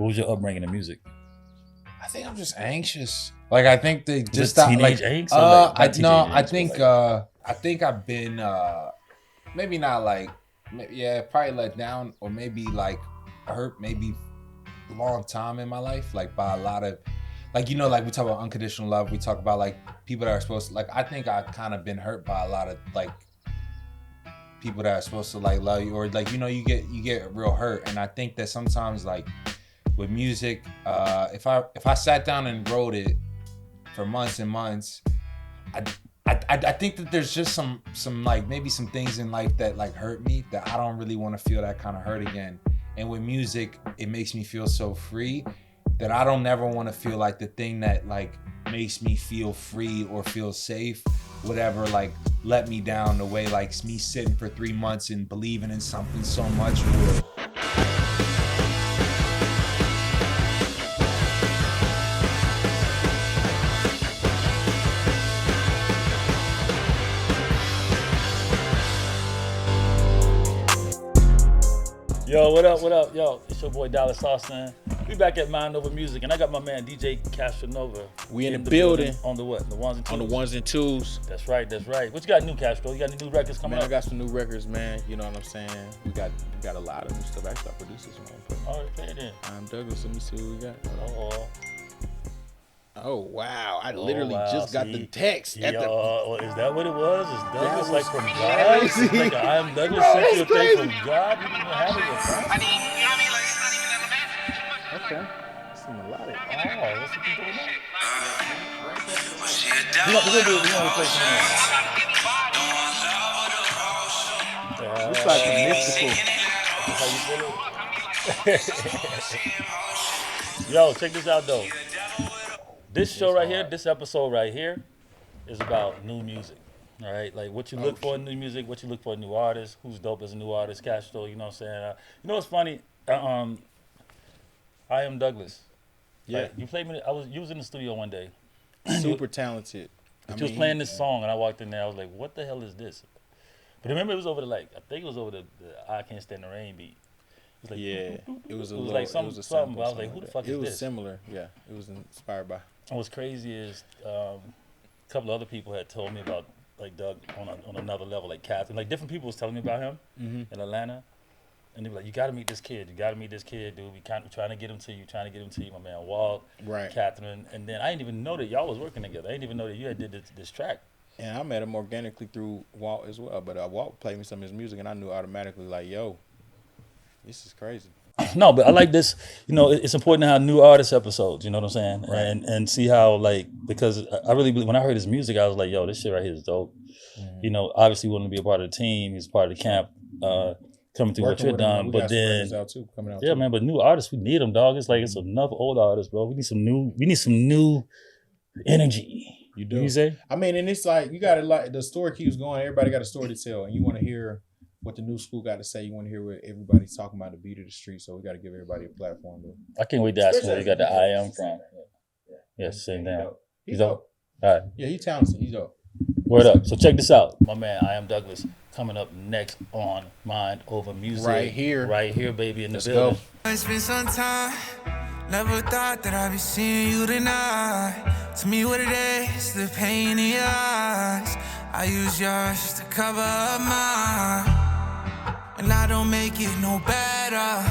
What was your upbringing in music? I think I'm just anxious. Like I think they just teenage angst. I think I've been maybe not like probably let down or maybe like hurt maybe a long time in my life, like by a lot of like like we talk about unconditional love, we talk about like people that are supposed to like I think I've kind of been hurt by a lot of like people that are supposed to like love you or like you get real hurt. And I think that sometimes like with music, if I sat down and wrote it for months and months, I think that there's just some like maybe some things in life that like hurt me that I don't really want to feel that kind of hurt again. And with music, it makes me feel so free that I don't never want to feel like the thing that like makes me feel free or feel safe, whatever, like let me down the way like me sitting for 3 months and believing in something so much would. Yo, what up? Yo, it's your boy Dallas Austin. We back at Mind Over Music, and I got my man DJ Casanova. We in the building. On the what? The ones and twos? On the ones and twos. That's right. What you got new, Castro? You got any new records coming out? I got some new records, man. You know what I'm saying? We got a lot of new stuff. Actually, I produced this one. All right, play it in. IamDouglas. Let me see what we got. Oh, wow. I literally just got the text. Is that what it was? Is Douglas like from God? It's like IamDouglas sent you a thing from God? You didn't even have it yourself? Okay. That's some melodic. What's what you doing now? We're going to do it. We're going to play some It's like a mystical. Yo, check this out, though. This show right here, this episode right here, is about new music. All right, like what you look for in new music, what you look for in new artists, who's dope as a new artist, Castro. You know what I'm saying? You know what's funny? IamDouglas. Yeah, like, you played me. You was in the studio one day. Super talented. You was playing this song, and I walked in there. I was like, "What the hell is this?" But remember, it was over I think it was over the "I Can't Stand the Rain" beat. It was like it was like something. But I was like, "Who the fuck is this?" It was similar. Yeah, it was inspired by. And what's crazy is a couple of other people had told me about like Doug on another level, like Catherine. Like different people was telling me about him in Atlanta, and they were like, "You got to meet this kid. You got to meet this kid, dude. We trying to get him to you. My man Walt, right? Catherine." And then I didn't even know that y'all was working together. I didn't even know that you had did this track. And I met him organically through Walt as well. But Walt played me some of his music, and I knew automatically like, "Yo, this is crazy." No, but I like this. You know, it's important to have new artist episodes. You know what I'm saying? Right. And see how like because I really believe when I heard his music, I was like, "Yo, this shit right here is dope." You know, obviously, wanting to be a part of the team. He's part of the camp. Coming through what you're done, but then man. But new artists, we need them, dog. It's like it's enough old artists, bro. We need some new energy. You do. You say? I mean, and it's like you got to like the story keeps going. Everybody got a story to tell, and you want to hear what the new school got to say. You want to hear what everybody's talking about, the beat of the street. So we got to give everybody a platform. I can't wait to ask him where you got the I am from. Yeah, same thing. He's dope. All right. Yeah, he's talented. He's dope. Word up. So check this out. My man, IamDouglas, coming up next on Mind Over Music. Right here, baby, in the Let's building. Go. It's been some time. Never thought that I'd be seeing you tonight. To me, what it is, the pain in your eyes. I use yours to cover up mine. And I don't make it no better.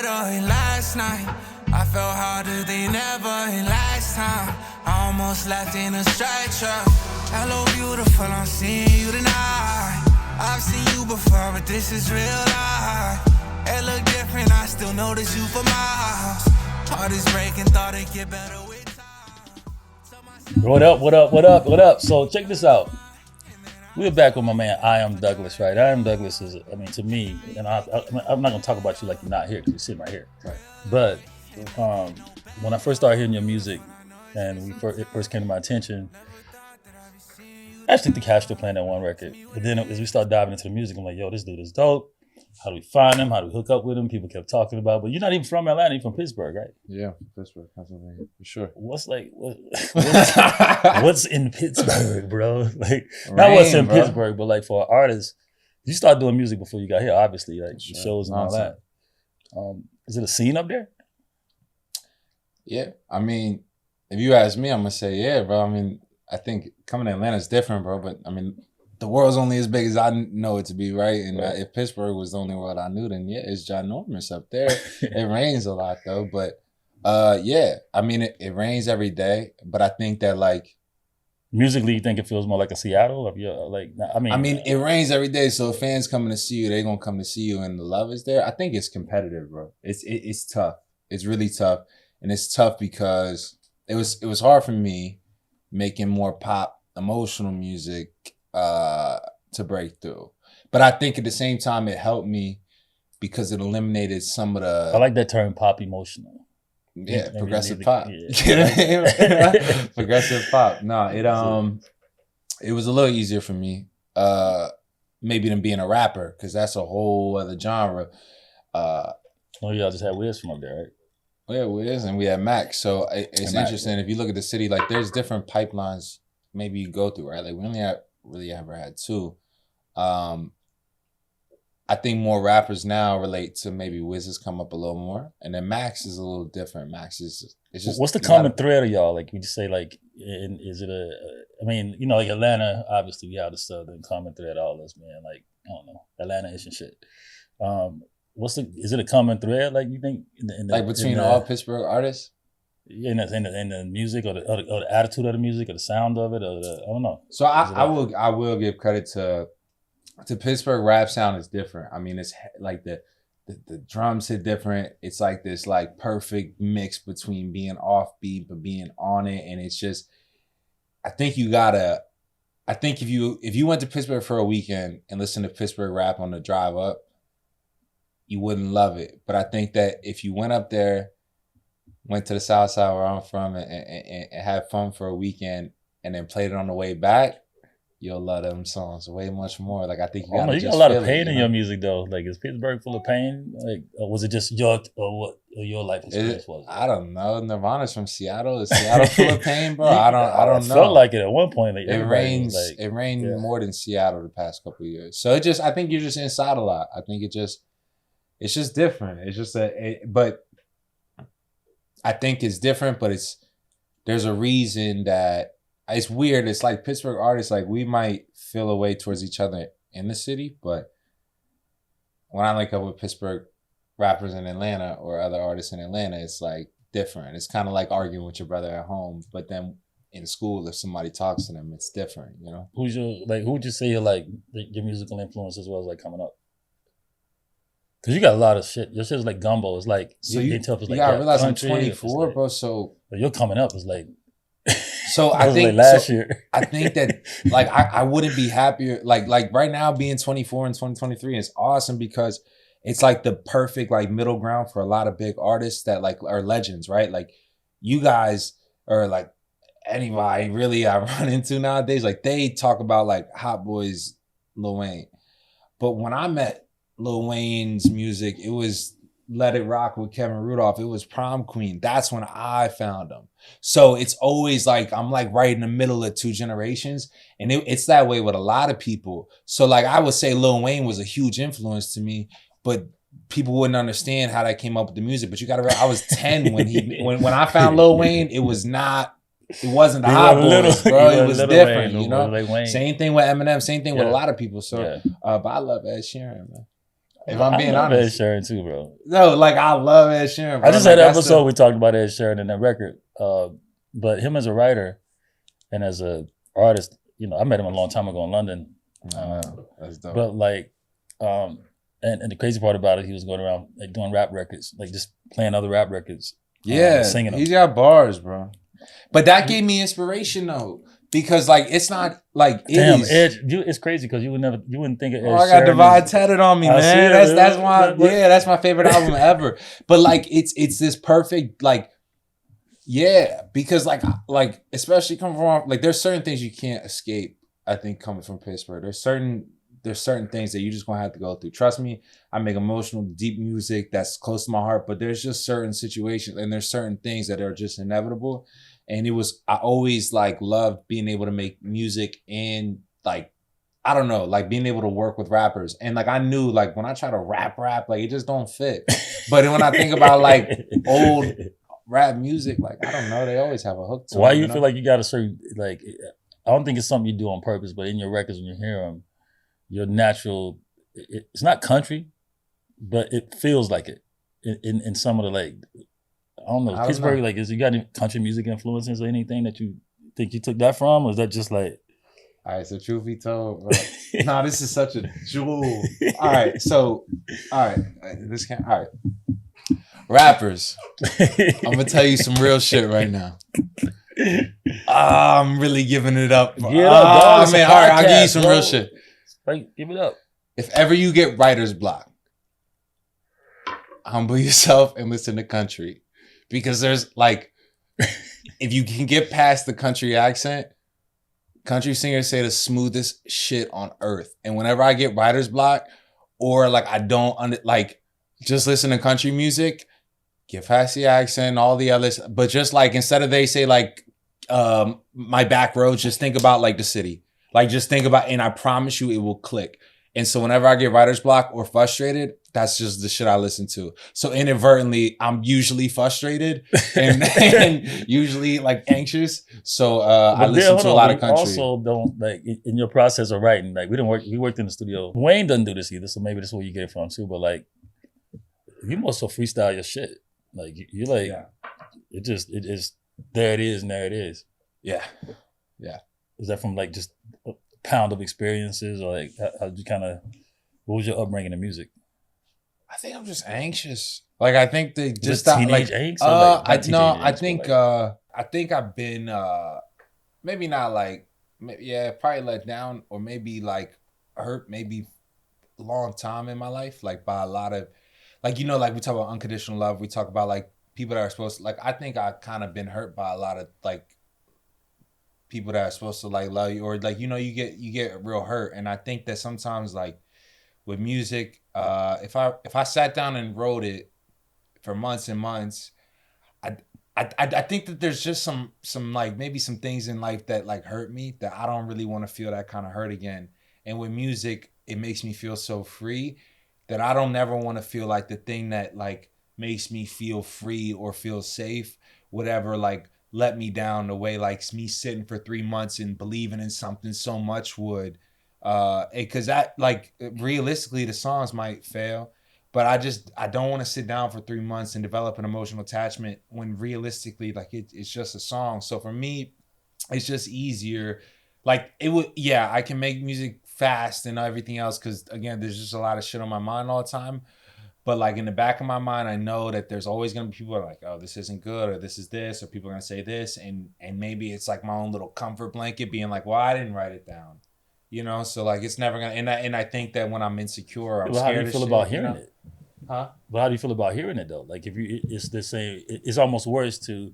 And last night, I felt harder than ever. And last time, I almost left in a stretcher. Hello, beautiful, I'm seeing you tonight. I've seen you before, but this is real life. It look different, I still notice you for miles. Heart is breaking, thought it'd get better with time. What up? So check this out. We're back with my man IamDouglas, right? IamDouglas is, I mean, to me, and I'm not gonna talk about you like you're not here because you're sitting right here. Right. But when I first started hearing your music, and it first came to my attention, I actually think Castro playing that one record. But then as we start diving into the music, I'm like, yo, this dude is dope. How do we find him? How do we hook up with him? People kept talking about it. But you're not even from Atlanta, you're from Pittsburgh, right? Yeah, Pittsburgh, Pennsylvania, for sure. What's in Pittsburgh, bro? Like, not what's in Pittsburgh, but like for an artist, you started doing music before you got here, obviously, like the shows and all that. Is it a scene up there? Yeah, I mean, if you ask me, I'm gonna say yeah, bro. I mean, I think coming to Atlanta is different, bro. But I mean, the world's only as big as I know it to be, right? And if Pittsburgh was the only world I knew, then yeah, it's ginormous up there. It rains a lot though, but yeah, I mean, it rains every day. But I think that like musically, you think it feels more like a Seattle? If you're like, I mean, it rains every day, so if fans coming to see you, they're gonna come to see you, and the love is there. I think it's competitive, bro. It's tough. It's really tough, and it's tough because it was hard for me making more pop, emotional music to break through. But I think at the same time, it helped me because it eliminated some of the. I like that term, pop emotional. Yeah, progressive pop. Yeah. Progressive pop. No, it was a little easier for me, maybe than being a rapper, because that's a whole other genre. Y'all just had Wiz from up there, right? Yeah, Wiz, and we had Max. So it's interesting if you look at the city. Like, there's different pipelines maybe you go through, right? Like, we only really ever had two. I think more rappers now relate to maybe Wiz has come up a little more, and then Max is a little different. Max is it's just. What's the common thread of y'all? Like, would you say like, is it I mean, you know, like Atlanta, obviously we have the southern common thread. All this, man. Like, I don't know, Atlanta-ish and shit. Is it a common thread? Like, you think like between all Pittsburgh artists? In the music or the attitude of the music or the sound of it, or I don't know. So I will give credit to Pittsburgh rap sound is different. I mean, it's like the drums hit different. It's like this like perfect mix between being offbeat but being on it, and it's just. I think if you went to Pittsburgh for a weekend and listened to Pittsburgh rap on the drive up, you wouldn't love it. But I think that if you went up there, went to the South Side where I'm from, and had fun for a weekend, and then played it on the way back, you'll love them songs way much more. Like, I think you got a lot of pain in your music though. Like, is Pittsburgh full of pain? Like, or was it just your life experience? Was it? I don't know. Nirvana's from Seattle. Is Seattle full of pain, bro? I don't know. Felt like it at one point. Like, it rains. Like, it rained more than Seattle the past couple of years. So I think you're just inside a lot. I think it's just different. It's just but I think it's different. But there's a reason that. It's weird. It's like Pittsburgh artists, like, we might feel a way towards each other in the city, but when I link up with Pittsburgh rappers in Atlanta or other artists in Atlanta, it's like different. It's kind of like arguing with your brother at home, but then in school, if somebody talks to them, it's different, you know? Who would you say your musical influence as well as like coming up? Because you got a lot of shit. Your shit's like gumbo. It's like, so you gotta realize I'm 24, like, bro, so. But you're coming up is like. So I think like last year. I think that like I wouldn't be happier like right now being 24 in 2023 is awesome because it's like the perfect like middle ground for a lot of big artists that like are legends, right? Like, you guys are like anybody really I run into nowadays, like they talk about like Hot Boys, Lil Wayne. But when I met Lil Wayne's music, it was Let It Rock with Kevin Rudolph. It was Prom Queen. That's when I found him. So it's always like, I'm like right in the middle of two generations. And it's that way with a lot of people. So like, I would say Lil Wayne was a huge influence to me, but people wouldn't understand how that came up with the music. But you gotta realize, I was 10 when I found Lil Wayne, it wasn't the Hot Boys, bro. It was different, Wayne, you know? Like same thing with Eminem, same thing with a lot of people. So, but I love Ed Sheeran, man. If I'm being honest. Ed Sheeran too, bro. No, like I love Ed Sheeran, bro. I just had an episode we talked about Ed Sheeran in that record. But him as a writer and as a artist, you know, I met him a long time ago in London. That's dope. But like, and the crazy part about it, he was going around like doing rap records, like just playing other rap records. Yeah, singing them. He's got bars, bro. But that gave me inspiration though. Because like it's not like damn Ed. It's crazy because you wouldn't think of Ed. I got Divide tatted on me, man. That's my favorite album ever. But like it's this perfect like because like especially coming from like there's certain things you can't escape. I think coming from Pittsburgh, there's certain things that you just gonna have to go through. Trust me, I make emotional, deep music that's close to my heart. But there's just certain situations and there's certain things that are just inevitable. And I always like loved being able to make music and like I don't know, like being able to work with rappers. And like I knew like when I try to rap, like it just don't fit. But when I think about like old rap music, like I don't know, they always have a hook to Why them, you feel like you got a certain, like, I don't think it's something you do on purpose, but in your records when you hear them, your natural, it's not country, but it feels like it in some of the, like, I don't know, Pittsburgh, like, you got any country music influences or anything that you think you took that from, or is that just like? All right, so truth be told, bro. Nah, this is such a jewel. All right, so, all right, this can't, all right. Rappers, I'm gonna tell you some real shit right now. I'm really giving it up. Give it up, dog. Man, all right, I'll give you some real shit. Like, give it up. If ever you get writer's block, humble yourself and listen to country. Because there's like, if you can get past the country accent, country singers say the smoothest shit on earth. And whenever I get writer's block, or like I don't just listen to country music, get past the accent, all the others, but just like instead of they say like my back roads, just think about like the city. Like just think about, and I promise you it will click. And so whenever I get writer's block or frustrated, that's just the shit I listen to. So inadvertently, I'm usually frustrated and usually like anxious. So I listen to a lot of country. Also, don't like in your process of writing. Like we worked in the studio. Wayne doesn't do this either, so maybe that's where you get it from too. But like, you must freestyle your shit. Like you like, it is there. It is and there it is. Yeah. Is that from like just a pound of experiences, or like how you kind of? What was your upbringing in music? I think I'm just anxious. Like I think they just teenage angst. I think I've been maybe not like probably let down or maybe like hurt maybe a long time in my life, like by a lot of like like we talk about unconditional love. We talk about like people that are supposed to like. I think I've kind of been hurt by a lot of like people that are supposed to like love you or like you get real hurt, and I think that sometimes like. With music, if I sat down and wrote it for months and months, I think that there's just some like maybe some things in life that like hurt me that I don't really want to feel that kind of hurt again. And with music, it makes me feel so free that I don't never want to feel like the thing that like makes me feel free or feel safe, whatever, like let me down the way like me sitting for 3 months and believing in something so much would. Because that like realistically the songs might fail, but I don't want to sit down for 3 months and develop an emotional attachment when realistically like it's just a song. So for me, it's just easier. Like it would, I can make music fast and everything else because again, there's just a lot of shit on my mind all the time. But like in the back of my mind, I know that there's always gonna be people that are like, oh, this isn't good, or this is this, or people are gonna say this, and maybe it's like my own little comfort blanket, being like, well, I didn't write it down. So like it's never gonna, and I think that when I'm insecure, I'm scared. How do you feel about hearing it? Huh? But how do you feel about hearing it though? Like if it's the same. It's almost worse to.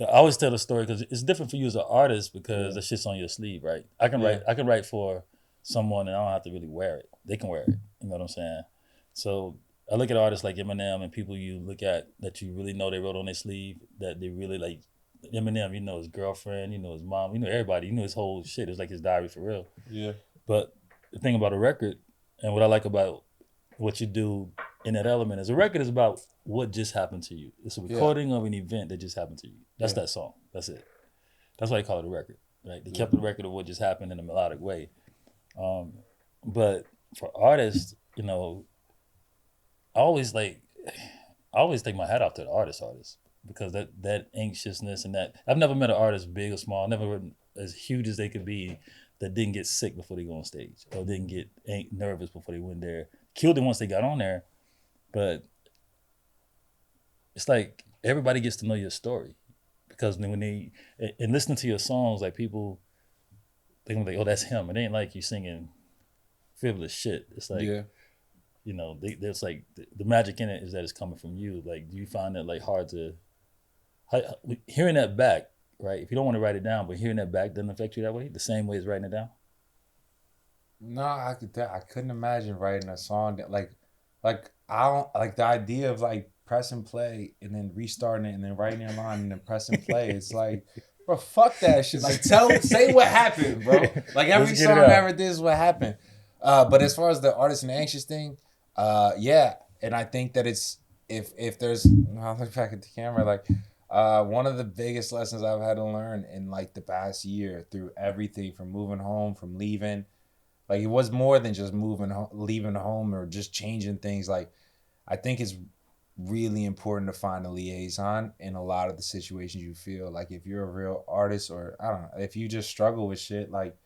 I always tell the story because it's different for you as an artist because the shit's on your sleeve, right? I can write for someone and I don't have to really wear it. They can wear it. You know what I'm saying? So I look at artists like Eminem and people you look at that you really know they wrote on their sleeve that they really like. Eminem, his girlfriend, his mom, everybody, his whole shit. It's like his diary for real. Yeah. But the thing about a record and what I like about what you do in that element is a record is about what just happened to you. It's a recording of an event that just happened to you. That's that song. That's it. That's why they call it a record, right? They kept the record of what just happened in a melodic way. But for artists, I always take my hat off to the artist. Because that anxiousness and that I've never met an artist big or small, never as huge as they could be, that didn't get sick before they go on stage or didn't get nervous before they went there. Killed it once they got on there, but it's like everybody gets to know your story because when they and listening to your songs, like people they gonna be like, oh, that's him. It ain't like you singing frivolous shit. It's like there's like the magic in it is that it's coming from you. Like, do you find that like hard to? Hearing that back, right? If you don't want to write it down, but hearing that back doesn't affect you that way, the same way as writing it down. No, I couldn't imagine writing a song that like I don't like the idea of like pressing play and then restarting it and then writing a line and then pressing play. It's like Bro, fuck that shit. Like, say what happened, bro. Like, every song I ever did is what happened. But as far as the artist and anxious thing, yeah. And I think that it's, if there's, I'll look back at the camera, like, one of the biggest lessons I've had to learn in, like, the past year through everything from moving home, from leaving. Like, it was more than just leaving home or just changing things. Like, I think it's really important to find a liaison in a lot of the situations you feel. Like, if you're a real artist, or I don't know, if you just struggle with shit, like,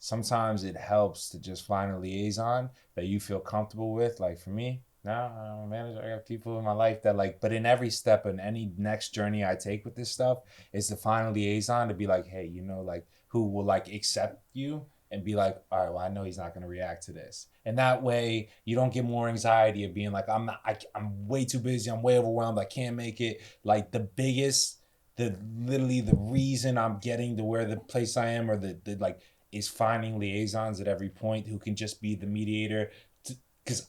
sometimes it helps to just find a liaison that you feel comfortable with. Like, for me, now I'm a manager, I got people in my life that, like, but in every step and any next journey I take with this stuff is to find a liaison to be like, hey, you know, like, who will, like, accept you and be like, all right, well, I know he's not going to react to this. And that way you don't get more anxiety of being like, I'm way too busy. I'm way overwhelmed. I can't make it. Like, literally the reason I'm getting to where the place I am, or the like, is finding liaisons at every point who can just be the mediator. Because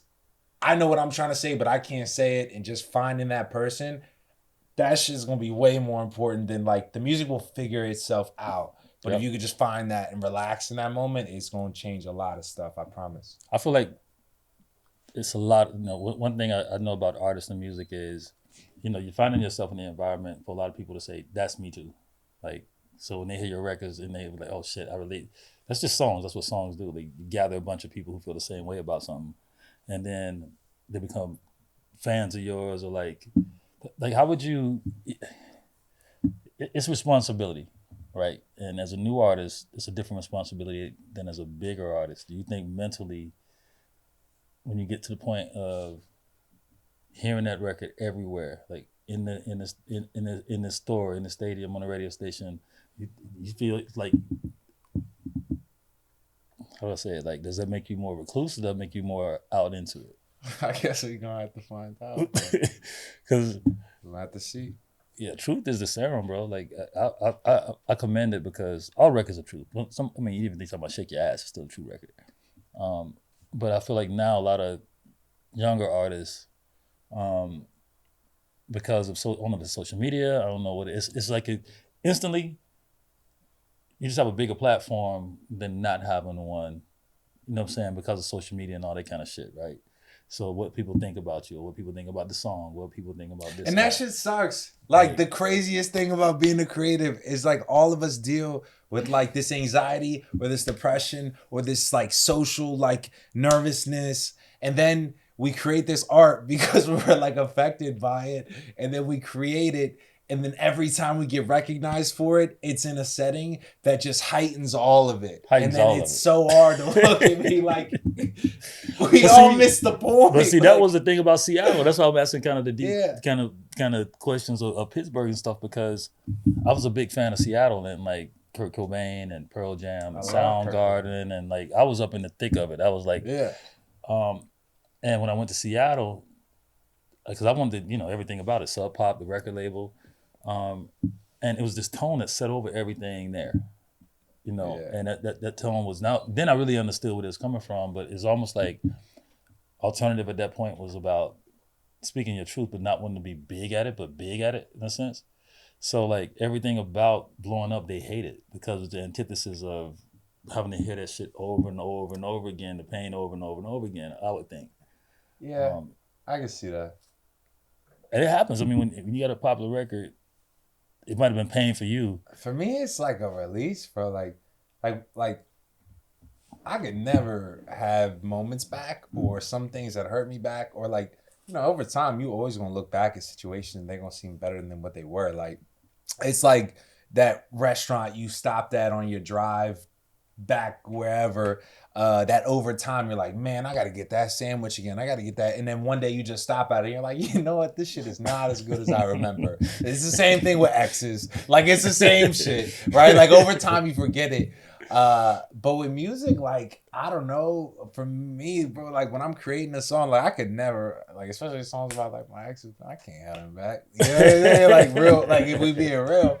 I know what I'm trying to say, but I can't say it. And just finding that person, that shit's going to be way more important than, like, the music will figure itself out. But if you could just find that and relax in that moment, it's going to change a lot of stuff, I promise. I feel like it's a lot, you know, one thing I know about artists and music is, you know, you're finding yourself in the environment for a lot of people to say, that's me too. Like, so when they hear your records and they're like, oh shit, I relate. That's just songs. That's what songs do. They gather a bunch of people who feel the same way about something. And then they become fans of yours, or like how would you, it's responsibility. Right. And as a new artist, it's a different responsibility than as a bigger artist. Do you think mentally, when you get to the point of hearing that record everywhere, like in the store, in the stadium, on the radio station, you feel like, how do I say it? Like, does that make you more reclusive? Does that make you more out into it? I guess we're going to have to find out. Because we'll have to see. Yeah, truth is the serum, bro. Like, I commend it because all records are truth. Even think about Shake Your Ass, it's still a true record. But I feel like now a lot of younger artists, because of the social media, I don't know what it is. It's like instantly, you just have a bigger platform than not having one. You know what I'm saying? Because of social media and all that kind of shit, right? So what people think about you, or what people think about the song, what people think about this. And that shit sucks. Like, the craziest thing about being a creative is, like, all of us deal with, like, this anxiety or this depression or this, like, social, like, nervousness. And then we create this art because we're, like, affected by it. And then we create it. And then every time we get recognized for it, it's in a setting that just heightens all of it. And then it's so hard to look at me like, we all missed the point. But see, that was the thing about Seattle. That's why I'm asking kind of the deep kind of questions of Pittsburgh and stuff, because I was a big fan of Seattle and, like, Kurt Cobain and Pearl Jam and Soundgarden, and, like, I was up in the thick of it. I was like, and when I went to Seattle, because I wanted, you know, everything about it, Sub Pop, the record label. And it was this tone that set over everything there, you know, and that tone was now, then I really understood where it was coming from, but it's almost like alternative at that point was about speaking your truth, but not wanting to be big at it, but big at it in a sense. So, like, everything about blowing up, they hate it because of the antithesis of having to hear that shit over and over and over again, the pain over and over and over again, I would think. Yeah, I can see that. And it happens. I mean, when you got a popular record, it might have been pain for you. For me, it's like a release, bro. Like I could never have moments back or some things that hurt me back, or, like, you know, over time, you always gonna look back at situations and they're gonna seem better than what they were. Like, it's like that restaurant you stopped at on your drive back wherever, that over time you're like, man, I gotta get that sandwich again. I gotta get that. And then one day you just stop at it and you're like, you know what? This shit is not as good as I remember. It's the same thing with exes. Like, it's the same shit, right? Like, over time you forget it. But with music, like, I don't know, for me, bro, like, when I'm creating a song, like, I could never, like, especially songs about, like, my exes, I can't have them back. You know what I mean? Like, real, like, if we being real.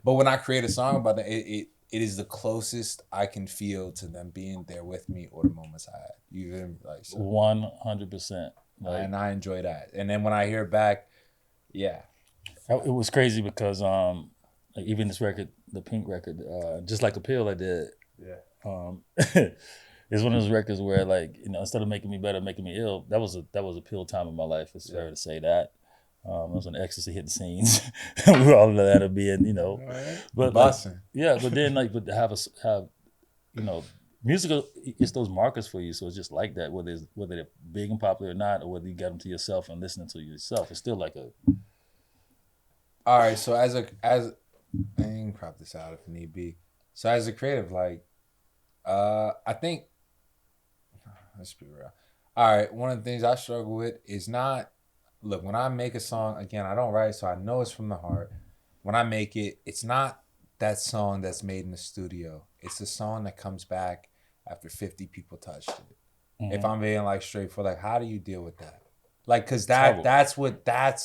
But when I create a song about that, it is the closest I can feel to them being there with me or the moments I had. You feel me? Like, so, 100%. Like, and I enjoy that. And then when I hear it back, yeah. It was crazy because like even this record, the Pink record, Just Like a Pill I did. Yeah. It's one of those records where like, you know, instead of making me better, making me ill, that was a pill time in my life. It's fair to say that. I was on ecstasy hitting scenes. We're all of that of being, you know, but like, but then like, but to have you know, musical, it's those markers for you. So it's just like that, whether they're big and popular or not, or whether you get them to yourself and listening to yourself, it's still like a. All right. So as I can crop this out if need be. So as a creative, like, I think, let's be real. All right. One of the things I struggle with is not, look, when I make a song, again, I don't write, so I know it's from the heart. When I make it, it's not that song that's made in the studio. It's the song that comes back after 50 people touched it. Mm-hmm. If I'm being like straightforward, like, how do you deal with that? Like, cause that's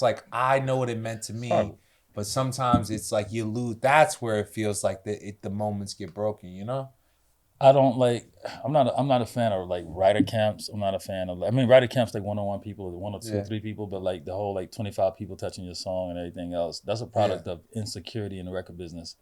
like, I know what it meant to me, but sometimes it's like you lose. That's where it feels like the moments get broken, you know? I don't like. I'm not a fan of like writer camps. I'm not a fan of. I mean, writer camps like 1-on-1 people, 1 or 2 or 3 people, but like the whole like 25 people touching your song and everything else. That's a product of insecurity in the record business,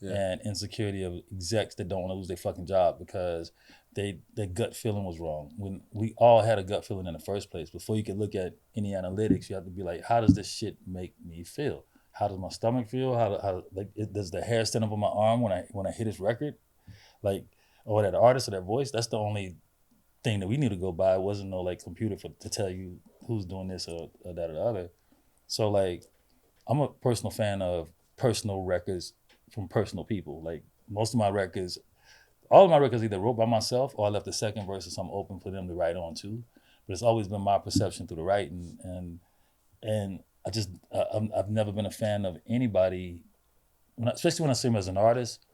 and insecurity of execs that don't want to lose their fucking job because their gut feeling was wrong. When we all had a gut feeling in the first place. Before you could look at any analytics, you have to be like, how does this shit make me feel? How does my stomach feel? How does the hair stand up on my arm when I hit this record, like. Or that artist or that voice, that's the only thing that we need to go by. It wasn't no like computer to tell you who's doing this or that or the other. So like, I'm a personal fan of personal records from personal people. Like most of my records, all of my records either wrote by myself or I left the second verse or something open for them to write on too. But it's always been my perception through the writing. And I've never been a fan of anybody, especially when I see them as an artist,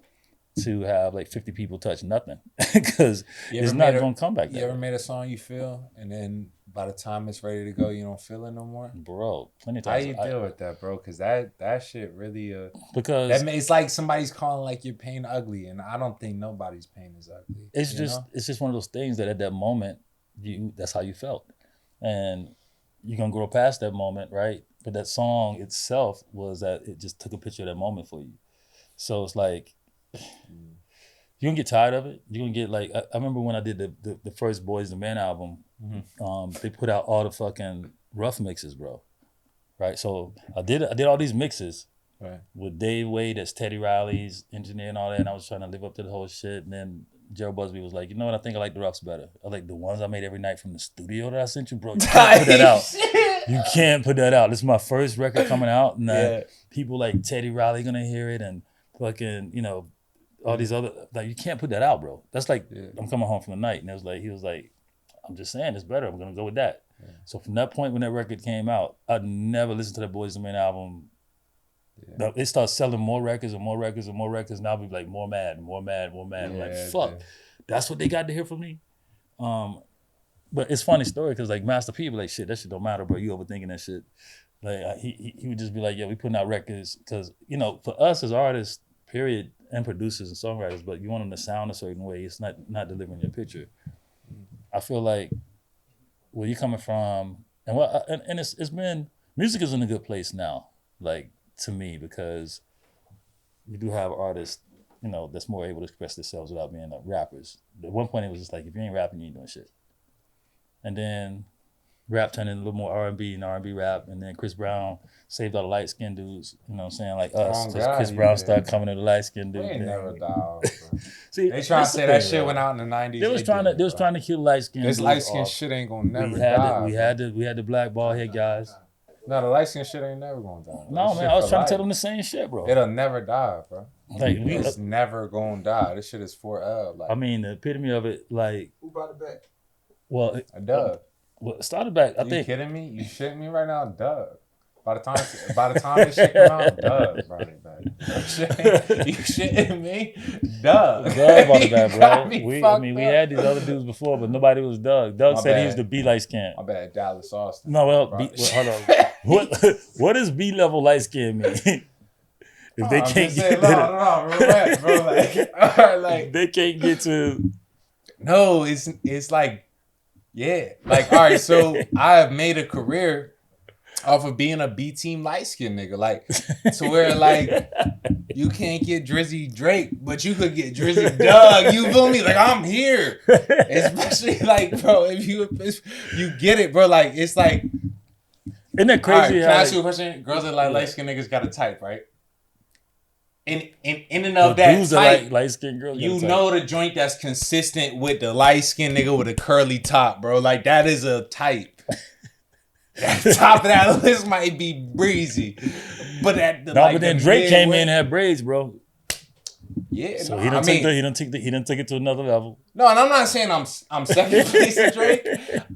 to have like 50 people touch nothing because it's not going to come back. You ever made a song you feel and then by the time it's ready to go, you don't feel it no more? Bro, plenty of times. How you deal with that, bro? Because that shit really, because it's like somebody's calling like your pain ugly, and I don't think nobody's pain is ugly. It's just one of those things that at that moment, that's how you felt. And you're going to grow past that moment, right? But that song itself was that it just took a picture of that moment for you. So it's like, you're gonna get tired of it. You're gonna get like, I remember when I did the first Boys II Men album, they put out all the fucking rough mixes, bro. Right? So I did all these mixes with Dave Wade as Teddy Riley's engineer and all that, and I was trying to live up to the whole shit. And then Gerald Busby was like, you know what, I think I like the roughs better. I like the ones I made every night from the studio that I sent you, bro. You can't put that out. You can't put that out. This is my first record coming out, and people like Teddy Riley gonna hear it, and fucking, you know, all these other, like, you can't put that out, bro. That's like, I'm coming home from the night. And he was like, I'm just saying it's better. I'm going to go with that. Yeah. So from that point when that record came out, I'd never listened to that Boys II Men album. Yeah. They start selling more records and more records and more records. And I'll be like, more mad. I'm like, fuck. That's what they got to hear from me. But it's a funny story because like Master P be like, shit, that shit don't matter, bro. You overthinking that shit. Like he would just be like, yeah, we putting out records because, you know, for us as artists, period, and producers and songwriters, but you want them to sound a certain way. It's not delivering your picture. I feel like where you're coming from, and it's been, music is in a good place now, like to me, because you do have artists, you know, that's more able to express themselves without being like rappers. At one point it was just like, if you ain't rapping, you ain't doing shit. And then rap turned into a little more R&B and R&B rap, and then Chris Brown saved all the light-skinned dudes, you know what I'm saying, like us. Because Chris Brown started coming to the light-skinned dudes. They ain't never died. See, they trying to say that shit went out in the 90s. They was trying to kill light-skinned dudes. This light-skinned shit ain't gonna never die. We had the black bald head guys. No, the light-skinned shit ain't never gonna die. No, man, I was trying to tell them the same shit, bro. It'll never die, bro. Like, it's never gonna die. This shit is forever. Like, I mean, the epitome of it, like... Who brought it back? Well... A Doug. Well, it started back, I think... You kidding me? You shitting me right now? Doug. By the time this shit come out, Doug brought it back. You shitting me? Doug. Doug brought it back, bro. We had these other dudes before, but nobody was Doug. Doug said he was the B light skin. My bad, Dallas Austin. No, hold on. What does B level light skin mean? If they can't get like they can't get to. No, it's like, yeah, like, all right. So I have made a career off of being a B team light skinned nigga, like to where like you can't get Drizzy Drake, but you could get Drizzy Doug. You feel me? Like I'm here, especially like bro, if you get it, bro. Like it's like, isn't that crazy? Right, can I ask you a question? Girls that like light skinned niggas got a type, right? In and of that type, light skinned girls, you know the joint that's consistent with the light skinned nigga with a curly top, bro. Like that is a type. The top of that list might be breezy, but but then Drake came in and had braids, bro. Yeah, so he done took it to another level. No, and I'm not saying I'm second place to Drake.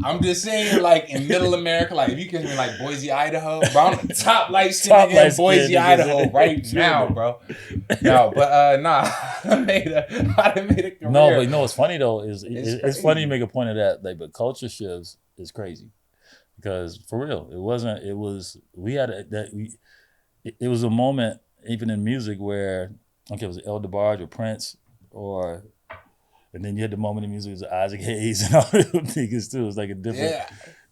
I'm just saying like in Middle America, like if you can be like Boise, Idaho, bro, I'm the top light skin in Boise, Idaho right now, bro. No, but nah, I done made a career. No, but you know what's funny though is it's funny you make a point of that. Like, but culture shifts is crazy. Because for real, it was a moment even in music where, okay, it was El DeBarge or Prince and then you had the moment in music was Isaac Hayes and all the niggas too. It's like a different,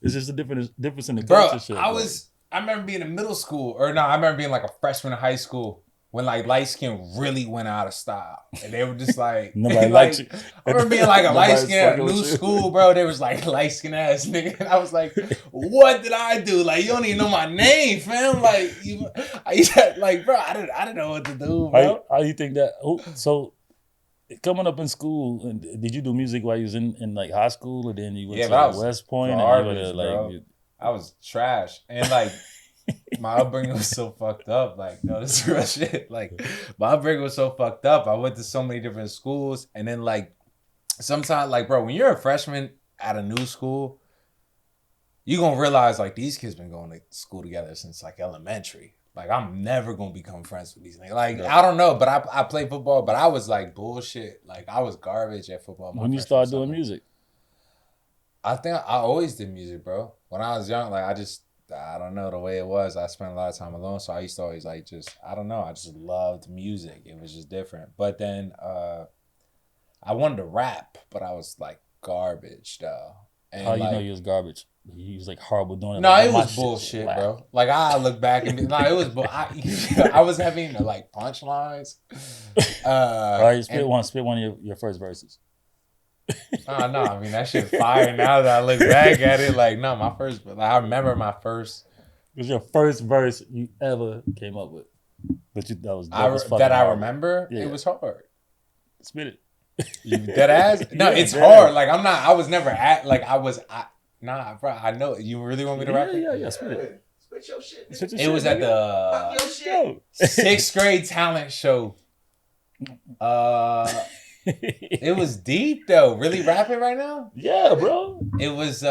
it's just a difference in the culture shit. I remember being in middle school, I remember being like a freshman in high school when like light skin really went out of style. And they were just like, nobody liked you. I remember being like a light skin at a new school, bro. There was like light skin ass nigga. And I was like, what did I do? Like, you don't even know my name, fam. Like, bro, I didn't know what to do, bro. How you think that? So, coming up in school, did you do music while you was in like high school, or then you went to West Point? Garbage, bro. I was trash. And like, my upbringing was so fucked up. Like, no, this is real shit. Like, my upbringing was so fucked up. I went to so many different schools. And then, like, sometimes, like, bro, when you're a freshman at a new school, you're going to realize, like, these kids been going to school together since, like, elementary. Like, I'm never going to become friends with these niggas. Like, I don't know, but I played football, but I was, like, bullshit. Like, I was garbage at football. When you started doing music? I think I always did music, bro. When I was young, like, I don't know, the way it was. I spent a lot of time alone, so I used to always like I just loved music. It was just different. But then I wanted to rap, but I was like garbage though. And how you know you was garbage? You was like horrible doing it. No, it was bullshit, bro. Like I look back and it was I was having like punchlines. All right, spit one of your first verses. Oh no, I mean that shit fire now that I look back at it. Like, no, I remember my first. It was your first verse you ever came up with. But I remember, yeah. It was hard. Spit it. You dead ass? No, it's hard. Like I was never nah, bro, I know. You really want me to rap it? Yeah, spit it. Spit your shit. It was at the 6th grade talent show. It was deep though. Really rapping right now? Yeah, bro. It was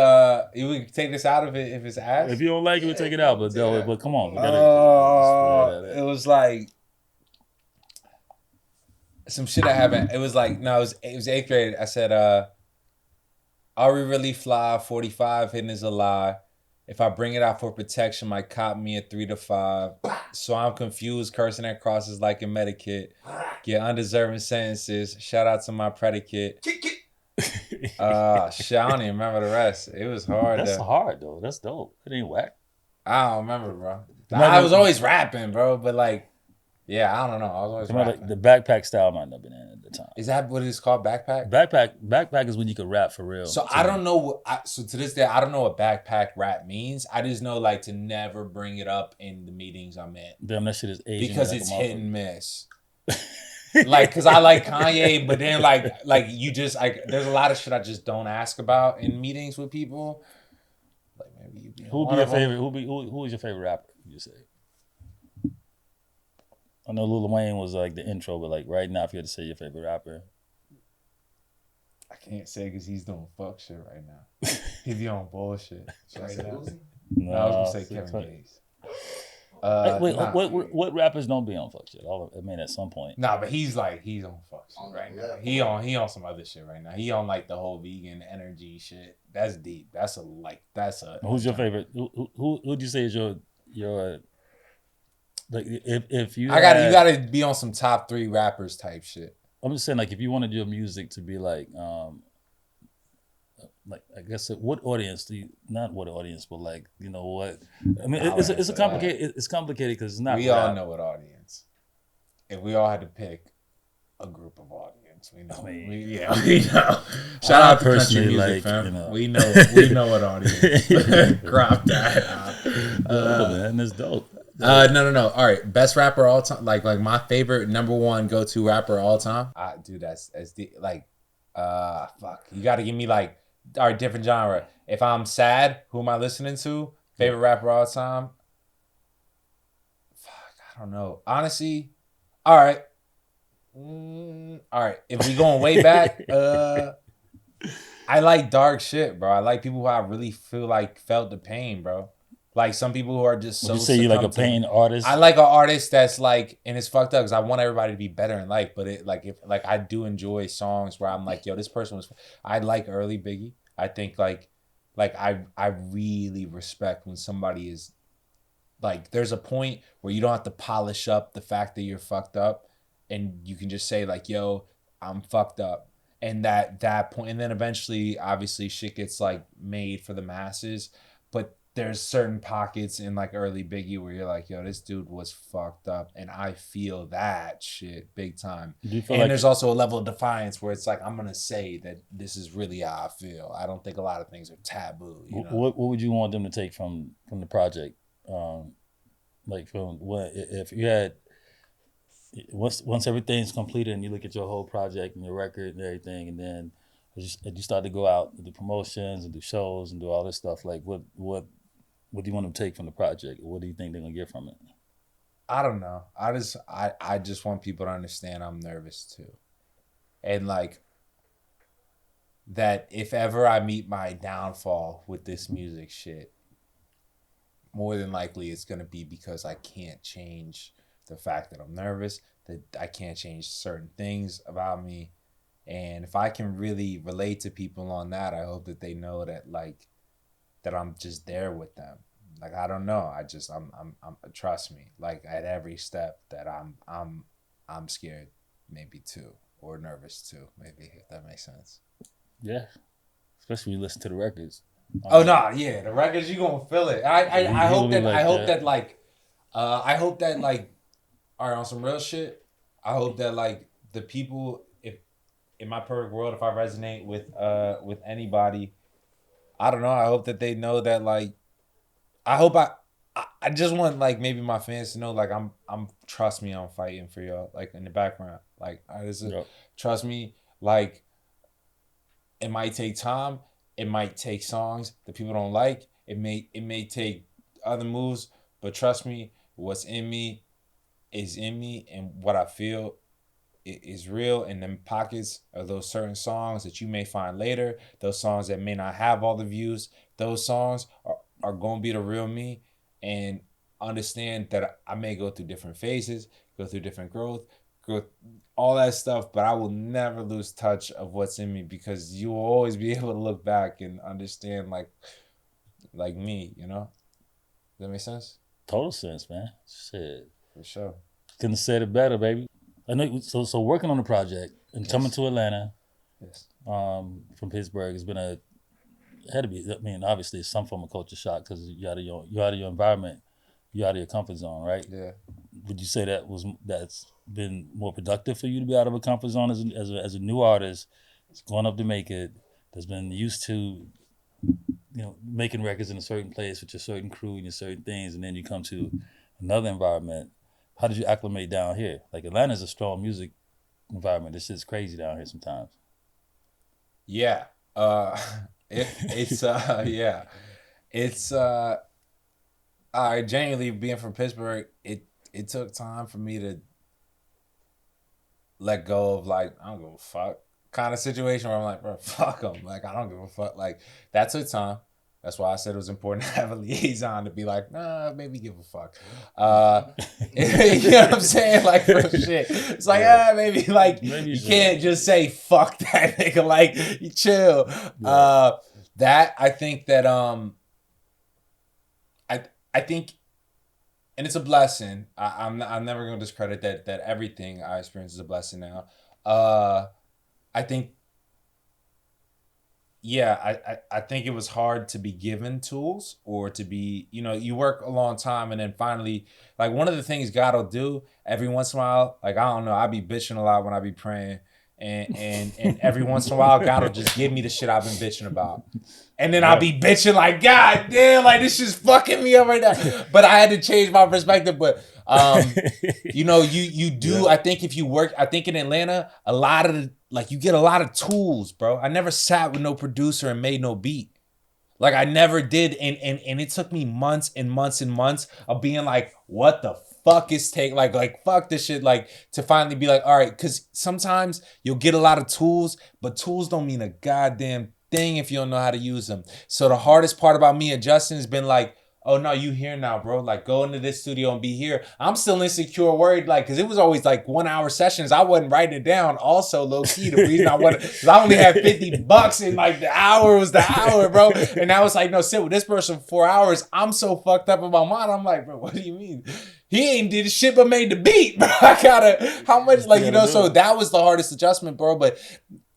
you would take this out of it if it's ass. If you don't like it, we'll take it out. But come on. It was like some shit I haven't. It was like it was 8th grade. I said, are we really fly? 45 hitting is a lie. If I bring it out for protection, might cop me a 3 to 5. So I'm confused, cursing at crosses like a medikit. Get undeserving sentences. Shout out to my predicate. Shit, I don't even remember the rest. It was hard. That's hard though. That's dope. It ain't whack. I don't remember, bro. I was always rapping, bro. But like, yeah, I don't know. I was always rapping. The backpack style might not have been in at the time. Is that what it's called, backpack? Backpack is when you can rap for real. So I don't know. So to this day, I don't know what backpack rap means. I just know like to never bring it up in the meetings I'm in. Damn, that shit is aging. Because it's hit and miss. Like, cause I like Kanye, but then like you just like there's a lot of shit I just don't ask about in meetings with people. Like maybe you be who is your favorite rapper? You say. I know Lil Wayne was like the intro, but like right now, if you had to say your favorite rapper, I can't say because he's doing fuck shit right now. He be on bullshit right now. No, I was gonna say Kevin Gates. What rappers don't be on fuck shit? I mean, at some point. Nah, but he's on fuck shit right now. He on some other shit right now. He on like the whole vegan energy shit. That's deep. That's a. Who's your favorite? Who'd you say is your like if you? You gotta be on some top 3 rappers type shit. I'm just saying, like, if you wanted your music to be like like I guess what audience do you not what audience but like you know what I mean it's a complicated it's complicated because it's not we all know what audience. If we all had to pick a group of audience, we know. I mean, we know. Shout out to country music, fam. You know. We know what audience. Crop that. Man, that's dope. No. All right, best rapper all time. Like my favorite number one go to rapper all time. Dude, that's like, fuck. You got to give me like, all right, different genre. If I'm sad, who am I listening to? Favorite rapper all time. Fuck, I don't know. Honestly, all right. All right. If we going way back, I like dark shit, bro. I like people who I really feel like felt the pain, bro. Like some people who are just so. Would you say you like a pain artist? I like an artist that's like, and it's fucked up because I want everybody to be better in life. But it like if like I do enjoy songs where I'm like, yo, this person was. I like early Biggie. I think like I really respect when somebody is like. There's a point where you don't have to polish up the fact that you're fucked up, and you can just say like, yo, I'm fucked up. And that point, and then eventually, obviously, shit gets like made for the masses. But there's certain pockets in like early Biggie where you're like, yo, this dude was fucked up, and I feel that shit big time. And like there's also a level of defiance where it's like, I'm gonna say that this is really how I feel. I don't think a lot of things are taboo. You know? What would you want them to take from the project? Like from what if you had. Once everything's completed and you look at your whole project and your record and everything, and then you start to go out and do promotions and do shows and do all this stuff, like what do you want them to take from the project? What do you think they're gonna get from it? I don't know. I just want people to understand I'm nervous too, and like that if ever I meet my downfall with this music shit, more than likely it's gonna be because I can't change the fact that I'm nervous, that I can't change certain things about me. And if I can really relate to people on that, I hope that they know that like that I'm just there with them. Like I don't know, I'm trust me. Like at every step that I'm scared maybe too, or nervous too, maybe, if that makes sense. Yeah. Especially when you listen to the records. The records, you gonna feel it. I hope that all right, on some real shit, I hope that like the people, if in my perfect world, if I resonate with anybody, I don't know. I hope that they know that like, I hope I just want like maybe my fans to know like I'm trust me, I'm fighting for y'all like in the background. Like trust me, like it might take time, it might take songs that people don't like, it may take other moves, but trust me, what's in me is in me, and what I feel is real. And them pockets of those certain songs that you may find later, those songs that may not have all the views, those songs are going to be the real me. And understand that I may go through different phases, go through different growth, all that stuff, but I will never lose touch of what's in me, because you will always be able to look back and understand like me, you know? Does that make sense? Total sense, man. Shit. For sure. Couldn't have said it better, baby. I know. So working on the project and coming to Atlanta, from Pittsburgh has been had to be. I mean, obviously, it's some form of culture shock because you're out of your environment, you're out of your comfort zone, right? Yeah. Would you say that's been more productive for you to be out of a comfort zone as a new artist, going up to make it, that's been used to, making records in a certain place with your certain crew and your certain things, and then you come to another environment. How did you acclimate down here? Like Atlanta's a strong music environment. This shit's crazy down here sometimes. Yeah. It's I genuinely, being from Pittsburgh, it took time for me to let go of like, I don't give a fuck kind of situation where I'm like, bro, fuck them. Like, I don't give a fuck. Like, that took time. That's why I said it was important to have a liaison to be like, nah, maybe give a fuck. You know what I'm saying? Like, for shit. It's like, maybe you can't just say fuck that nigga. Like, you chill. Yeah. That I think that I think, and it's a blessing. I'm never gonna discredit that everything I experience is a blessing now. I think I think it was hard to be given tools or to be, you work a long time and then finally, like one of the things God will do every once in a while, like, I don't know, I be bitching a lot when I be praying. And every once in a while, God will just give me the shit I've been bitching about. And then I'll be bitching like, God damn, like this shit's fucking me up right now. But I had to change my perspective. But you do. I think if you work, I think in Atlanta, a lot of you get a lot of tools, bro. I never sat with no producer and made no beat. Like I never did, and it took me months and months and months of being like, what the fuck is like fuck this shit, like to finally be like, all right, because sometimes you'll get a lot of tools, but tools don't mean a goddamn thing if you don't know how to use them. So the hardest part about me adjusting has been like, oh no, you here now, bro. Like go into this studio and be here. I'm still insecure, worried, like, cause it was always like 1 hour sessions. I wasn't writing it down. Also, low key, the reason I wasn't, cause I only had $50 and like the hour was the hour, bro. And I was like, no, sit with this person for 4 hours. I'm so fucked up in my mind. I'm like, bro, what do you mean? He ain't did shit but made the beat, bro. I gotta, how much, like, so that was the hardest adjustment, bro. But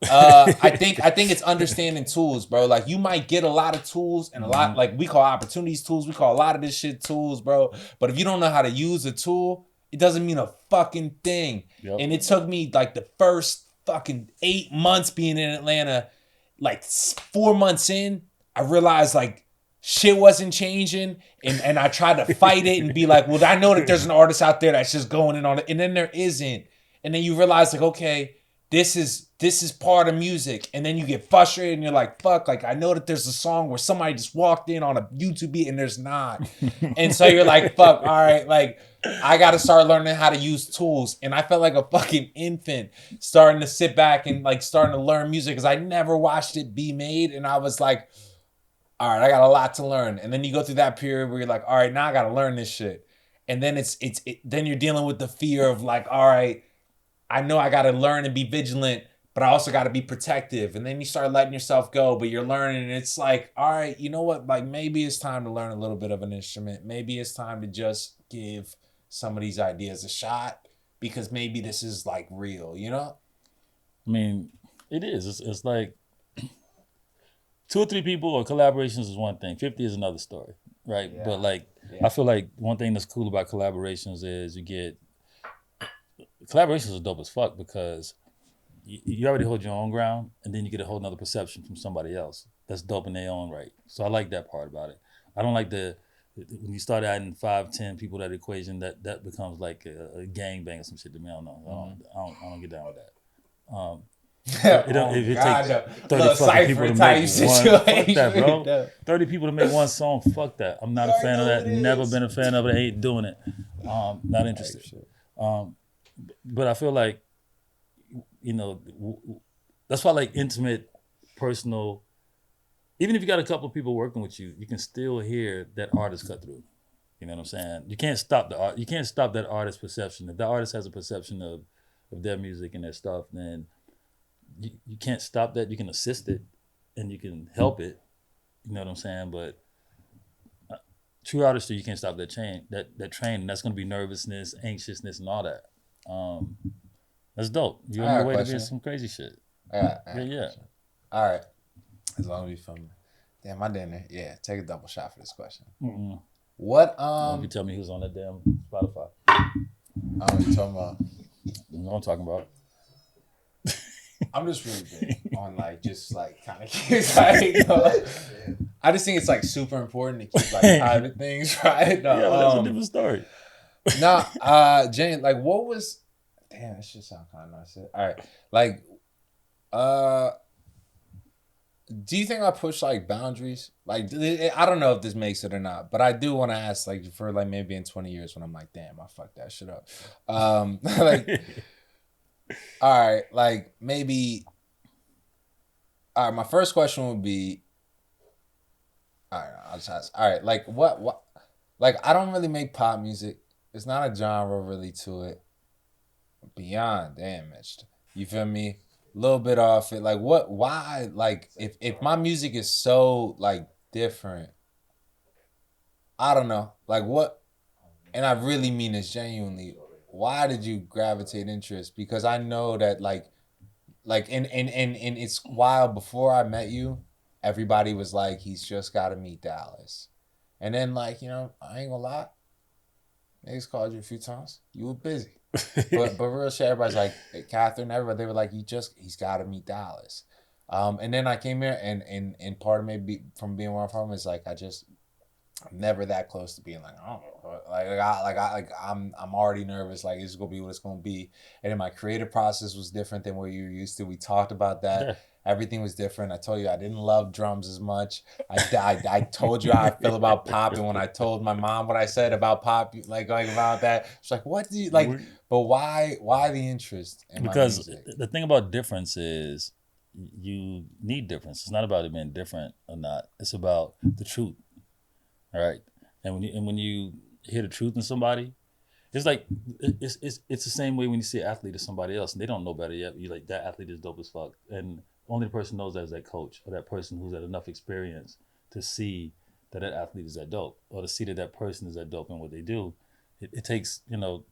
I think it's understanding tools, bro. Like you might get a lot of tools and a lot, like we call opportunities tools. We call a lot of this shit tools, bro. But if you don't know how to use a tool, it doesn't mean a fucking thing. Yep. And it took me like the first fucking 8 months being in Atlanta, like 4 months in, I realized like shit wasn't changing. And I tried to fight it and be like, well, I know that there's an artist out there that's just going in on it. And then there isn't. And then you realize like, okay, this is part of music. And then you get frustrated and you're like, fuck, like I know that there's a song where somebody just walked in on a YouTube beat and there's not. And so you're like, fuck, all right, like I gotta start learning how to use tools. And I felt like a fucking infant starting to sit back and like starting to learn music because I never watched it be made. And I was like, all right, I got a lot to learn. And then you go through that period where you're like, all right, now I gotta learn this shit. And then then you're dealing with the fear of like, all right, I know I got to learn and be vigilant, but I also got to be protective. And then you start letting yourself go, but you're learning. And it's like, all right, you know what? Like maybe it's time to learn a little bit of an instrument. Maybe it's time to just give some of these ideas a shot because maybe this is like real, you know? I mean, it is. It's like 2 or 3 people or collaborations is one thing. 50 is another story, right? Yeah. But like, I feel like one thing that's cool about collaborations is you get, collaborations are dope as fuck because you already hold your own ground and then you get a whole nother perception from somebody else that's dope in their own right. So I like that part about it. I don't like when you start adding 5, 10 people to that equation, that becomes like a gangbang or some shit to me. I don't know. I don't get down with that. If it takes 30 fucking people to make one, fuck that, bro. 30 people to make one song, fuck that. I'm not a fan of that. Never been a fan of it. I hate doing it. Not interested. But I feel like, that's why I like intimate, personal, even if you got a couple of people working with you, you can still hear that artist cut through. You know what I'm saying? You can't stop the art. You can't stop that artist's perception. If the artist has a perception of their music and their stuff, then you can't stop that. You can assist it and you can help it. You know what I'm saying? But true artistry, you can't stop that train. And that's going to be nervousness, anxiousness, and all that. That's dope. You're on your way to do some crazy shit. Yeah. All right. As long as we film. Damn, I didn't. Yeah, take a double shot for this question. Mm-mm. What? You tell me who's on that damn Spotify. What you talking about? You know what I'm talking about. I'm just really big on like just like kind of like, I just think it's like super important to keep like private things, right? No, yeah, that's a different story. Jane, like what was? Damn, that shit sound kind of nice. All right, like, do you think I push like boundaries? Like, I don't know if this makes it or not, but I do want to ask, like, for like maybe in 20 years when I'm like, damn, I fucked that shit up. Like, all right, like maybe. All right, my first question would be. All right, I'll just ask. All right, like what? Like, I don't really make pop music. It's not a genre really to it. Beyond damaged. You feel me? A little bit off it. Like what? Why? Like if my music is so like different, I don't know. Like what? And I really mean this genuinely. Why did you gravitate interest? Because I know that like and it's wild. Before I met you, everybody was like, he's just got to meet Dallas. And then, like, you know, I ain't gonna lie, niggas called you a few times. You were busy. but real shit, everybody's like, Catherine, everybody, they were like, he's got to meet Dallas. And then I came here, and part of maybe from being where I'm from is like, I'm never that close to being like, I don't know, I'm already nervous. Like, it's gonna be what it's gonna be. And then my creative process was different than what you're used to. We talked about that. Yeah. Everything was different. I told you I didn't love drums as much. I told you how I feel about pop, and when I told my mom what I said about pop, like about that, she's like, "What do you like?" But why the interest in because my music? The thing about difference is you need difference. It's not about it being different or not. It's about the truth. All right, and when you hear the truth in somebody, it's like it's the same way when you see an athlete or somebody else and they don't know better yet. You like, that athlete is dope as fuck, and only the person knows that is that coach or that person who's had enough experience to see that athlete is that dope, or to see that person is that dope in what they do. It takes, you know,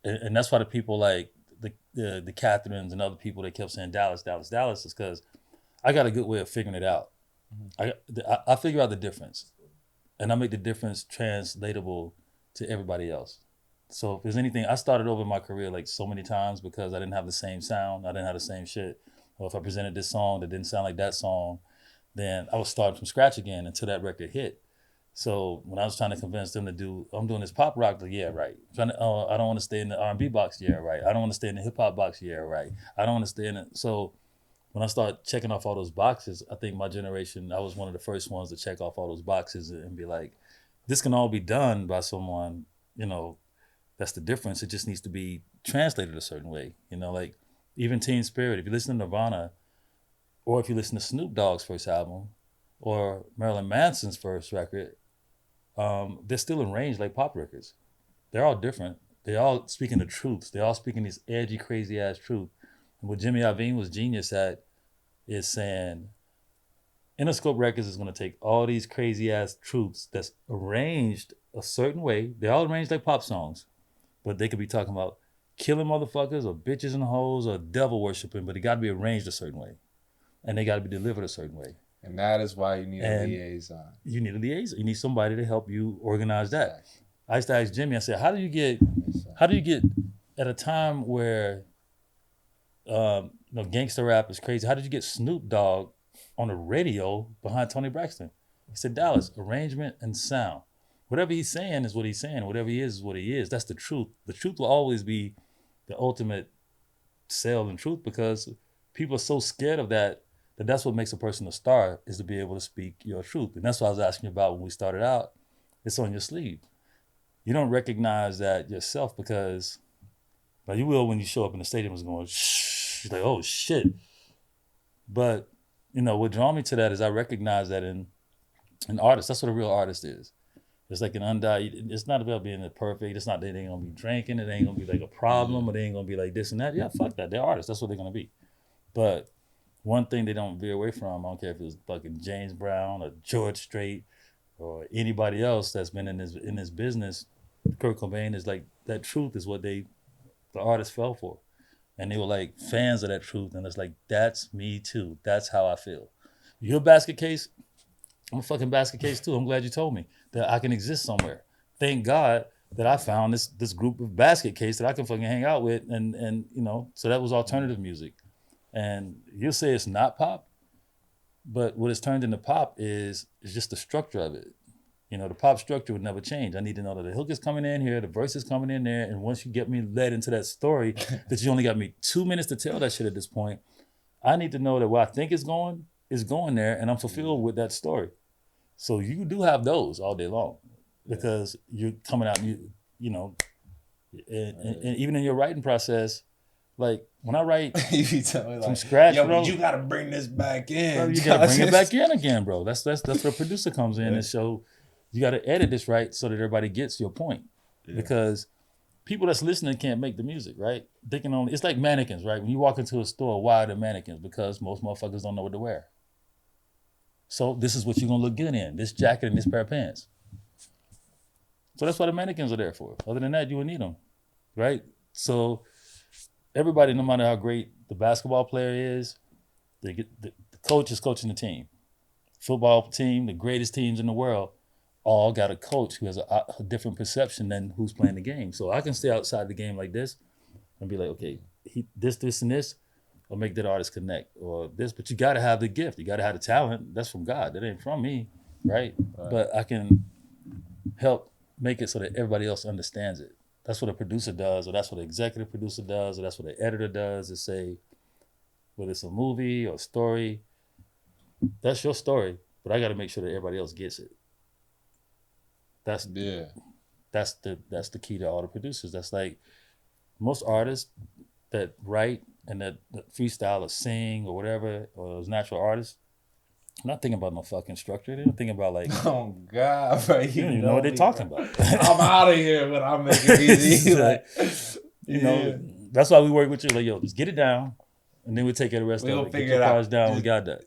and that's why the people like the Catherines and other people, they kept saying Dallas is because I got a good way of figuring it out. I figure out the difference, and I make the difference translatable to everybody else. So if there's anything, I started over my career like so many times because I didn't have the same sound, I didn't have the same shit. Or if I presented this song that didn't sound like that song, then I was starting from scratch again until that record hit. So when I was trying to convince them to I'm doing this pop rock, like, yeah, right. I don't want to stay in the R&B box, yeah, right. I don't want to stay in the hip hop box, yeah, right. I don't want to stay in it. So when I start checking off all those boxes, I think my generation, I was one of the first ones to check off all those boxes and be like, this can all be done by someone, you know, that's the difference. It just needs to be translated a certain way, you know, like, even Teen Spirit, if you listen to Nirvana, or if you listen to Snoop Dogg's first album, or Marilyn Manson's first record, they're still arranged like pop records. They're all different. They're all speaking the truths. They're all speaking these edgy, crazy ass truth. And what Jimmy Iovine was genius at is saying, Interscope Records is going to take all these crazy ass truths that's arranged a certain way. They're all arranged like pop songs, but they could be talking about killing motherfuckers or bitches and hoes or devil worshiping, but it got to be arranged a certain way, and they got to be delivered a certain way. And that is why you need a liaison. You need a liaison. You need somebody to help you organize that. Exactly. I used to ask Jimmy, I said, how do you get at a time where gangster rap is crazy, how did you get Snoop Dogg on the radio behind Tony Braxton? He said, Dallas, arrangement and sound. Whatever he's saying is what he's saying. Whatever he is what he is. That's the truth. The truth will always be the ultimate sell and truth, because people are so scared of that that's what makes a person a star, is to be able to speak your truth. And that's what I was asking you about when we started out. It's on your sleeve. You don't recognize that yourself, because now you will when you show up in the stadium is going, shh, you're like, oh shit. But, you know, what drew me to that is I recognize that in an artist, that's what a real artist is. It's like an undying, it's not about being perfect. It's not that they ain't gonna be drinking. It ain't gonna be like a problem, or they ain't gonna be like this and that. Yeah, fuck that. They're artists. That's what they're gonna be. But one thing they don't veer away from, I don't care if it was fucking James Brown or George Strait or anybody else that's been in this business, Kurt Cobain, is like, that truth is what the artists fell for. And they were like fans of that truth. And it's like, that's me too. That's how I feel. You're a basket case? I'm a fucking basket case too. I'm glad you told me that I can exist somewhere. Thank God that I found this group of basket case that I can fucking hang out with, and you know, so that was alternative music. And you'll say it's not pop, but what it's turned into pop is just the structure of it. You know, the pop structure would never change. I need to know that the hook is coming in here, the verse is coming in there, and once you get me led into that story, that you only got me 2 minutes to tell that shit at this point, I need to know that what I think is going there, and I'm fulfilled with that story. So you do have those all day long, because you're coming out, and and even in your writing process, like when I write from scratch, yo, bro, you gotta bring this back in. Bro, you gotta bring it back in again, bro. That's where a producer comes in and show you gotta edit this right so that everybody gets your point. Yeah. Because people that's listening can't make the music, right? They can only, it's like mannequins, right? When you walk into a store, why are there mannequins? Because most motherfuckers don't know what to wear. So this is what you're gonna look good in, this jacket and this pair of pants. So that's why the mannequins are there for. Other than that, you would need them, right? So everybody, no matter how great the basketball player is, the coach is coaching the team. football team, the greatest teams in the world, all got a coach who has a different perception than who's playing the game. So I can stay outside the game like this and be like, okay, this, and this, or make that artist connect, or this. But you got to have the gift. You got to have the talent. That's from God. That ain't from me, right? But I can help make it so that everybody else understands it. That's what a producer does, or that's what an executive producer does, or that's what an editor does, is say, whether it's a movie or a story, that's your story, but I got to make sure that everybody else gets it. That's the key to all the producers. That's like most artists that write and that freestyle or sing or whatever, or those natural artists, not thinking about no fucking structure. They're thinking about like, oh God, bro, you don't even know what they're talking about. I'm out of here, but I'm making it easy. Like, you know, that's why we work with you. Like, yo, just get it down, and then we'll take care of the rest of it. Get your cars down. We got that.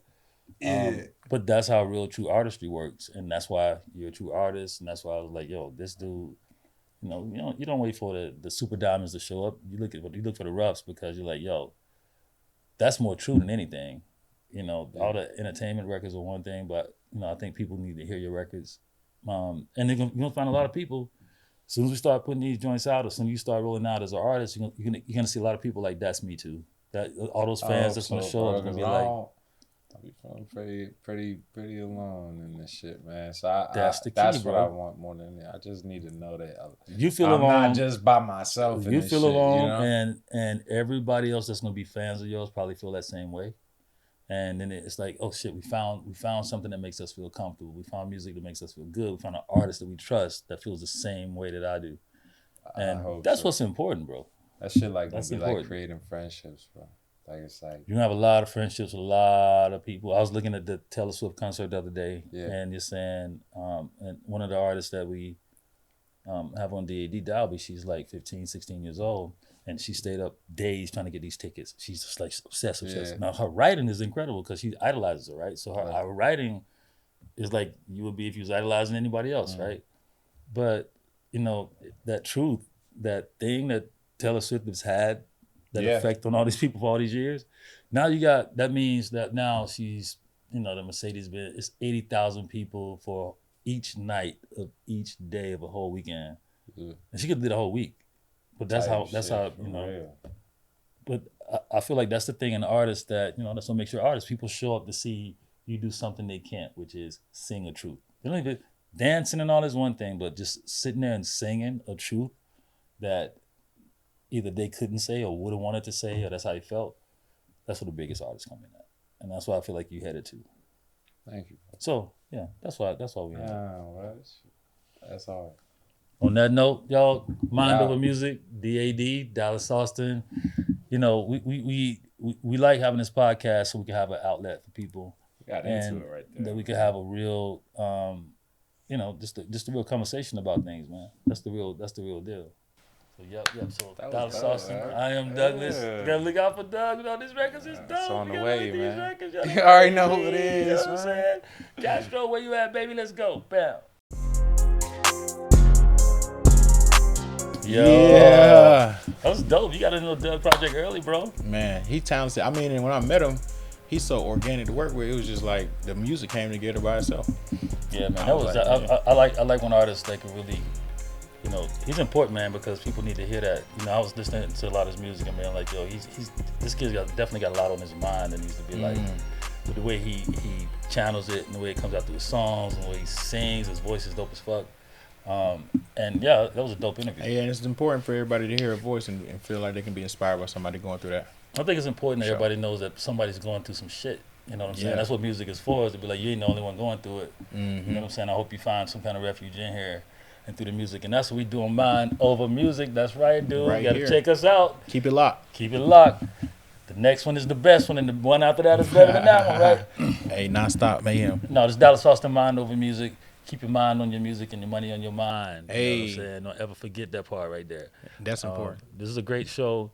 But that's how real true artistry works, and that's why you're a true artist, and that's why I was like, yo, this dude, you don't wait for the super diamonds to show up. You look for the roughs, because you're like, yo, that's more true than anything. All the entertainment records are one thing, but I think people need to hear your records, and you're gonna find a lot of people. As soon as we start putting these joints out, or as soon as you start rolling out as an artist, you're gonna see a lot of people like, that's me too. That all those fans that's gonna show up are gonna be like, I'll be feeling pretty alone in this shit, man. So that's the key, that's bro. what I want more than anything. I just need to know that you feel I'm alone. not just by myself. You feel shit, alone, and everybody else that's gonna be fans of yours probably feel that same way. And then it's like, oh shit, we found something that makes us feel comfortable. We found music that makes us feel good. We found an artist that we trust that feels the same way that I do. And that's what's important, bro. That shit like that's be important. Like creating friendships, bro. Like it's like you have a lot of friendships with a lot of people. I was looking at the Taylor Swift concert the other day, and you're saying, and one of the artists that we have on DAD, Dalby, she's like 15, 16 years old. And she stayed up days trying to get these tickets. She's just like obsessed. Yeah. Now her writing is incredible because she idolizes her, right? So her writing is like you would be if you was idolizing anybody else, right? But that truth, that thing that Taylor Swift has had, that effect on all these people for all these years. Now that means that now she's, the Mercedes-Benz, it's 80,000 people for each night of each day of a whole weekend. And she could do the whole week. But that's how But I feel like that's the thing in the artist that, that's what makes you an artist. People show up to see you do something they can't, which is sing a truth. They don't even, dancing and all is one thing, but just sitting there and singing a truth that either they couldn't say or would have wanted to say, or that's how you felt. That's what the biggest artists come in at. And that's why I feel like you headed to. Thank you. So, yeah, that's why we have. That's hard. On that note, y'all, Mind Over Music, DAD, Dallas Austin. We like having this podcast so we can have an outlet for people. Got into it right there. That we could have a real, just a real conversation about things, man. That's the real deal. So yep. So Dallas Austin, IamDouglas. You gotta look out for Doug. This record's is dope. It's on the way, man. You already know who it is. You know what I'm saying? Castro, where you at, baby? Let's go. Bam. Yo, that was dope. You got into the Doug project early, bro. Man, he talented. I mean, and when I met him, he's so organic to work with. It was just like the music came together by itself. Yeah, man. I like when artists they can really, he's important, man, because people need to hear that. I was listening to a lot of his music and being like, yo, this kid's definitely got a lot on his mind that needs to be like, with the way he channels it and the way it comes out through his songs and the way he sings, his voice is dope as fuck. And yeah, that was a dope interview. Yeah, and it's important for everybody to hear a voice and feel like they can be inspired by somebody going through that. I think it's important that everybody knows that somebody's going through some shit. You know what I'm saying? That's what music is for, is to be like, you ain't the only one going through it. You know what I'm saying? I hope you find some kind of refuge in here and through the music. And that's what we do on Mind Over Music. That's right, dude. You gotta check us out. Keep it locked. Keep it locked. The next one is the best one, and the one after that is better than that one, right? Hey, non-stop mayhem. No, this Dallas Austin, Mind Over Music. Keep your mind on your music and your money on your mind. Hey. You know what I'm saying? Don't ever forget that part right there. That's important. This is a great show.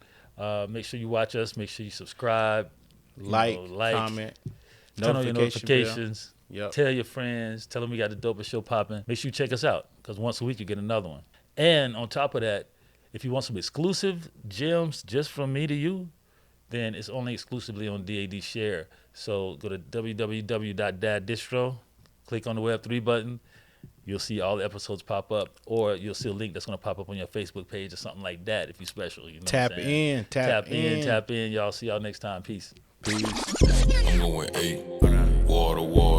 Make sure you watch us. Make sure you subscribe. Like, comment. Turn on your notifications. Yep. Tell your friends. Tell them we got the dopest show popping. Make sure you check us out, because once a week you get another one. And on top of that, if you want some exclusive gems just from me to you, then it's only exclusively on DAD Share. So go to www.daddistro, click on the Web3 button. You'll see all the episodes pop up, or you'll see a link that's going to pop up on your Facebook page or something like that if you're special. You know Tap what I'm saying? in. Tap in. Y'all see y'all next time. Peace. I'm going 8. Wall to wall.